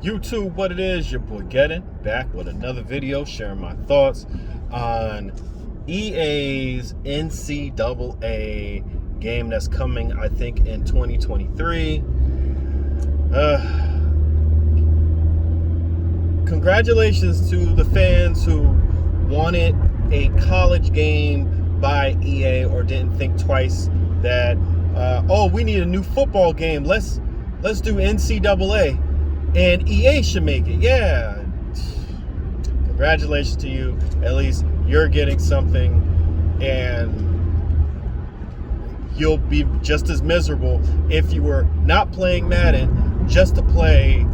YouTube, what it is, your boy Gettin, back with another video sharing my thoughts on EA's NCAA game that's coming, I think, in 2023. Congratulations to the fans who wanted a college game by EA or didn't think twice that, we need a new football game. Let's do NCAA. And EA should make it. Yeah. Congratulations to you. At least you're getting something, and you'll be just as miserable if you were not playing Madden just to play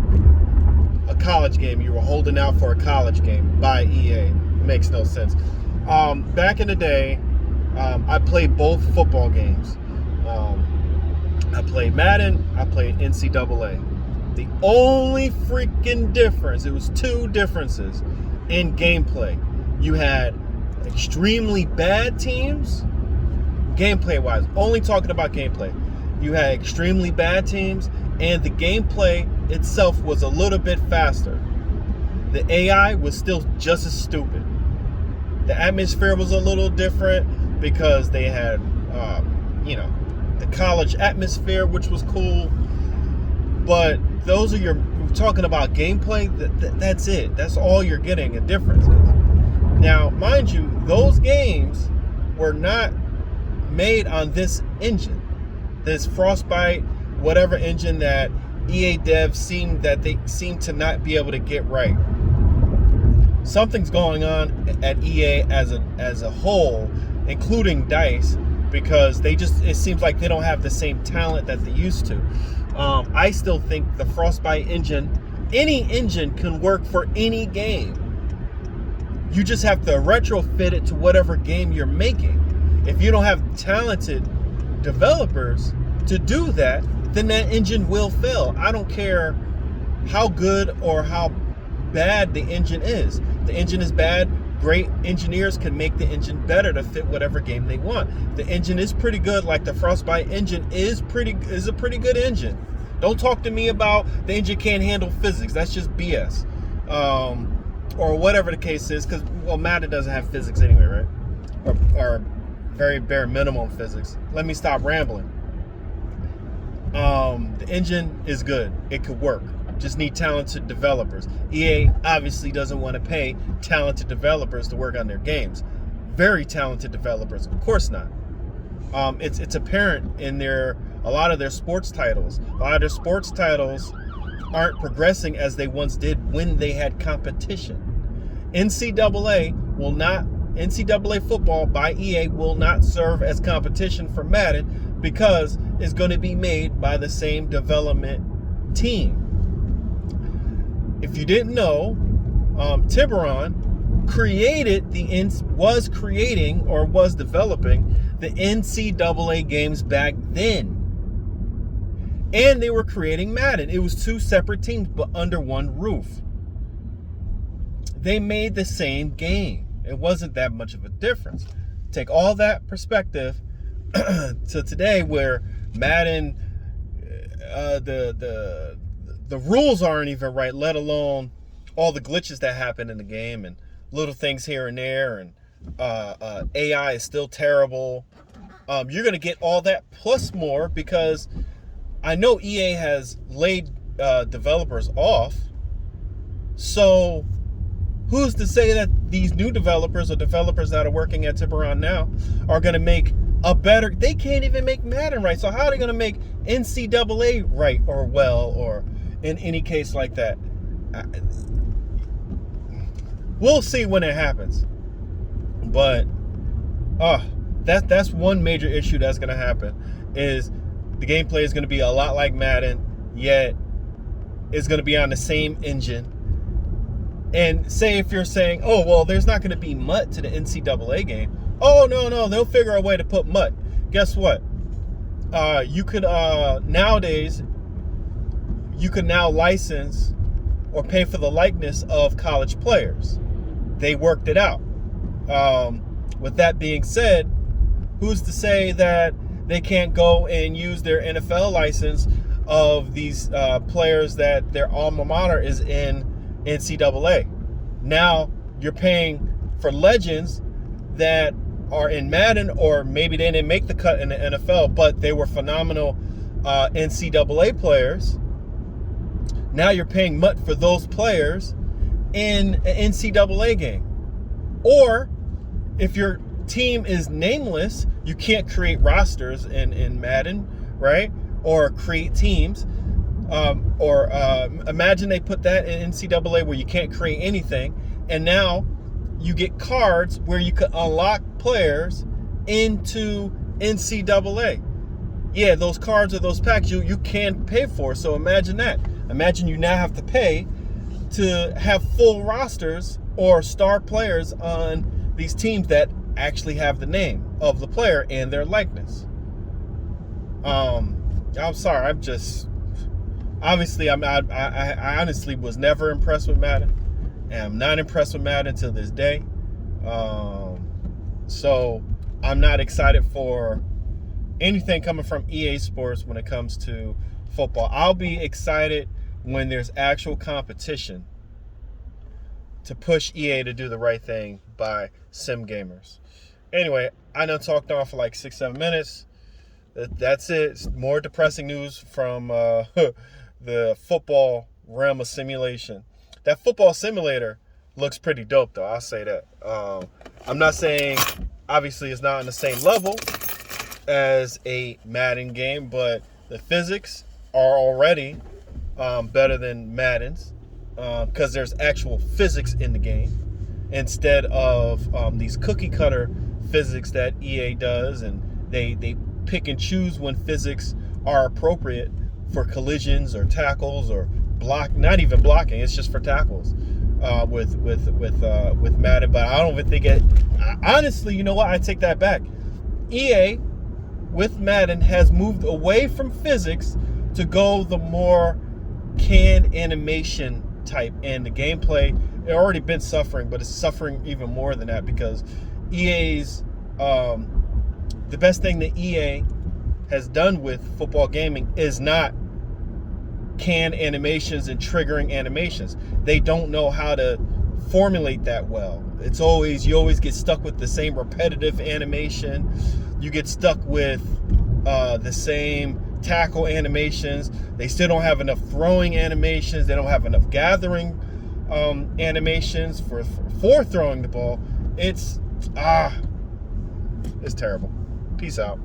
a college game. You were holding out for a college game by EA. It makes no sense. Back in the day, I played both football games. I played Madden, I played NCAA. The only freaking difference, it was two differences in gameplay. You had extremely bad teams, gameplay-wise, only talking about gameplay. You had extremely bad teams, and the gameplay itself was a little bit faster. The AI was still just as stupid. The atmosphere was a little different because they had, the college atmosphere, which was cool. But those are we're talking about gameplay, that's it. That's all you're getting a difference is. Now, mind you, those games were not made on this engine. This Frostbite, whatever engine that EA devs seem to not be able to get right. Something's going on at EA as a whole, including DICE, because it seems like they don't have the same talent that they used to. I still think the Frostbite engine, any engine can work for any game. You just have to retrofit it to whatever game you're making. If you don't have talented developers to do that, then that engine will fail. I don't care how good or how bad the engine is. The engine is bad. Great engineers can make the engine better to fit whatever game they want. The engine is pretty good, like the Frostbite engine is a pretty good engine. Don't talk to me about the engine can't handle physics. That's just BS. Or whatever the case is, because, Madden doesn't have physics anyway, right? Or very bare minimum physics. Let me stop rambling. The engine is good. It could work. Just need talented developers. EA obviously doesn't want to pay talented developers to work on their games. Very talented developers, of course not. It's apparent in a lot of their sports titles. A lot of their sports titles aren't progressing as they once did when they had competition. NCAA football by EA will not serve as competition for Madden because it's going to be made by the same development team. If you didn't know, Tiburon was developing the NCAA games back then. And they were creating Madden. It was two separate teams, but under one roof. They made the same game. It wasn't that much of a difference. Take all that perspective to today, where Madden, the rules aren't even right, let alone all the glitches that happen in the game and little things here and there, and AI is still terrible. You're going to get all that plus more, because I know EA has laid developers off. So who's to say that these new developers or developers that are working at Tiburon now are going to make they can't even make Madden right. So how are they going to make NCAA right or well, or in any case like that? We'll see when it happens. But that's one major issue that's going to happen, is the gameplay is going to be a lot like Madden, yet it's going to be on the same engine. And say if you're saying, there's not going to be MUT to the NCAA game. Oh, no, they'll figure a way to put MUT. Guess what? You could nowadays, you can now license or pay for the likeness of college players. They worked it out. With that being said, who's to say that they can't go and use their NFL license of these players that their alma mater is in NCAA. Now you're paying for legends that are in Madden, or maybe they didn't make the cut in the NFL, but they were phenomenal NCAA players. Now you're paying MUT for those players in an NCAA game. Or if your team is nameless, you can't create rosters in Madden, right? Or create teams. Imagine they put that in NCAA where you can't create anything, and now you get cards where you could unlock players into NCAA. Yeah, those cards or those packs you can pay for. So imagine that. Imagine you now have to pay to have full rosters or star players on these teams that actually have the name of the player and their likeness. I'm sorry. I honestly was never impressed with Madden, and I'm not impressed with Madden to this day. So I'm not excited for anything coming from EA Sports when it comes to football. I'll be excited when there's actual competition to push EA to do the right thing by sim gamers. Anyway, I done talked on for like 6-7 minutes. That's it. It's more depressing news from the football realm of simulation. That football simulator looks pretty dope, though. I'll say that. I'm not saying, obviously, it's not on the same level as a Madden game, but the physics are already better than Madden's because there's actual physics in the game instead of these cookie cutter physics that EA does, and they pick and choose when physics are appropriate for collisions or tackles or not even blocking. It's just for tackles with Madden. But I don't even think it. Honestly, you know what? I take that back. EA with Madden has moved away from physics to go the more canned animation type, and the gameplay it already been suffering, but it's suffering even more than that because EA's the best thing that EA has done with football gaming is not canned animations and triggering animations. They don't know how to formulate that well. You always get stuck with the same repetitive animation. You get stuck with the same tackle animations. They still don't have enough throwing animations. They don't have enough gathering animations for throwing the ball. It's terrible. Peace out.